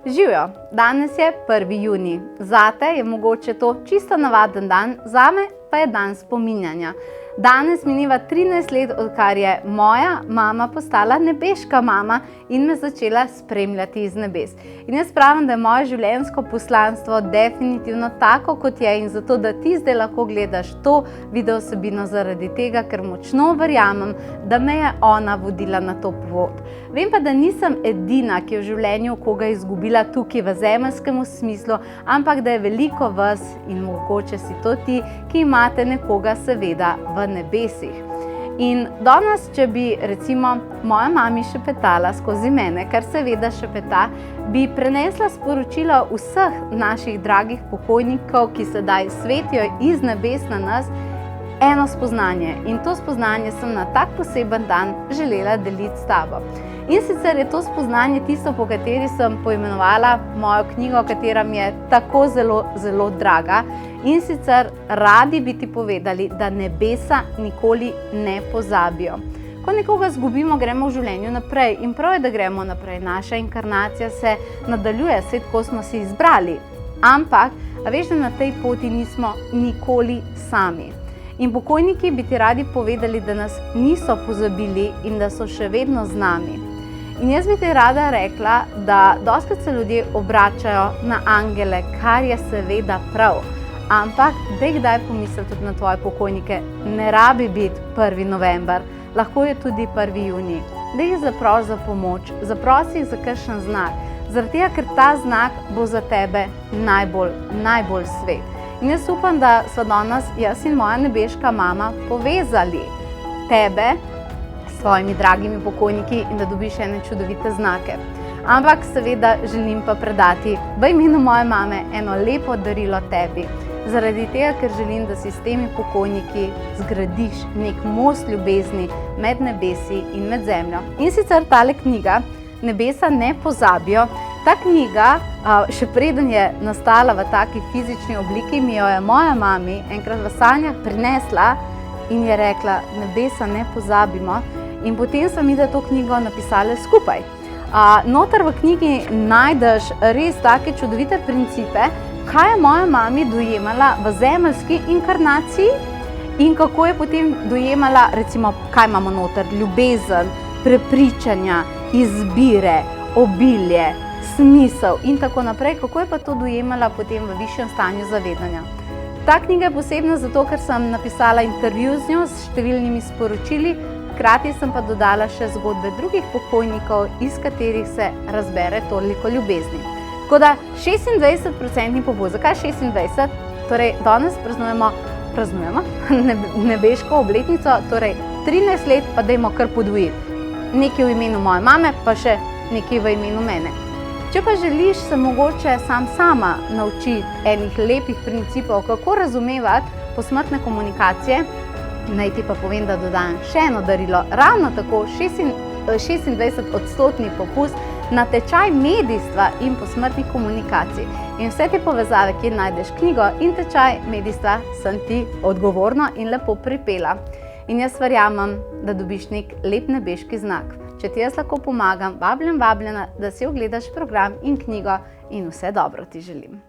Živijo, danes je 1. junij. Zate je mogoče to čisto navaden dan, zame pa je dan spominjanja. Danes mineva 13 let, odkar je moja mama postala nebeška mama in me začela spremljati iz nebes. In jaz pravim, da je moje življenjsko poslanstvo definitivno tako, kot je, in zato, da ti zdaj lahko gledaš to video vsebino zaradi tega, ker močno verjamem, da me je ona vodila na to pot. Vem pa, da nisem edina, ki je v življenju koga izgubila tukaj v zemeljskem smislu, ampak da je veliko vas in mogoče si to ti, ki imate nekoga seveda v nebesih. In danes, če bi recimo moja mami šepetala skozi mene, kar seveda šepeta, bi prenesla sporočilo vseh naših dragih pokojnikov, ki sedaj svetijo iz nebes na nas, eno spoznanje. In to spoznanje sem na tak poseben dan želela deliti s tabo. In sicer je to spoznanje tisto, po kateri sem poimenovala mojo knjigo, katera mi je tako zelo, zelo draga. In sicer Radi bi ti povedali, da nebesa nikoli ne pozabijo. Ko nekoga izgubimo, gremo v življenju naprej in prav je, da gremo naprej. Naša inkarnacija se nadaljuje, svet, ko smo si izbrali. Ampak, a veš, da na tej poti nismo nikoli sami. In pokojniki bi ti radi povedali, da nas niso pozabili in da so še vedno z nami. In jaz bi ti rada rekla, da dostikrat se ljudje obračajo na angele, kar je seveda prav. Ampak, daj kdaj pomisliti tudi na tvoje pokojnike. Ne rabi biti 1. november, lahko je tudi 1. junij. Daj jih zaprosi za pomoč, zaprosi jih za kakšen znak. Zaradi tega, ker ta znak bo za tebe najbolj svet. In jaz upam, da sva danes jaz in moja nebeška mama povezali tebe s svojimi dragimi pokojniki in da dobiš ene čudovite znake. Ampak seveda želim pa predati v imenu moje mame eno lepo darilo tebi. Zaradi tega, ker želim, da si s temi pokojniki zgradiš nek most ljubezni med nebesi in med zemljo. In sicer tale knjiga Nebesa ne pozabijo. Ta knjiga, še preden je nastala v taki fizični obliki, mi jo je moja mami enkrat v sanjah prinesla in je rekla, nebesa ne pozabimo. In potem smo mi to knjigo napisali skupaj. Noter v knjigi najdeš res take čudovite principe, kaj je moja mami dojemala v zemeljski inkarnaciji in kako je potem dojemala, recimo, kaj imamo noter, ljubezen, prepričanja, izbire, obilje, smisel in tako naprej, kako je pa to dojemala potem v višjem stanju zavedanja. Ta knjiga je posebna zato, ker sem napisala intervju z njo s številnimi sporočili, hkrati sem pa dodala še zgodbe drugih pokojnikov, iz katerih se razbere toliko ljubezni. Tako da 26% pobud. Zakaj 26? Torej, danes praznujemo nebeško obletnico, torej 13 let pa dajmo kar podvojiti. Nekaj v imenu moje mame, pa še nekaj v imenu mene. Če pa želiš se mogoče sama naučiti enih lepih principov, kako razumevati posmrtne komunikacije, naj ti pa povem, da dodam še eno darilo, ravno tako 26% popust na tečaj medijstva in posmrtnih komunikacij. In vse te povezave, kjer najdeš knjigo in tečaj medijstva, sem ti odgovorno in lepo pripela. In jaz verjamem, da dobiš nek lep nebeški znak. Če ti jaz lahko pomagam, vabljena, da si ogledaš program in knjigo in vse dobro ti želim.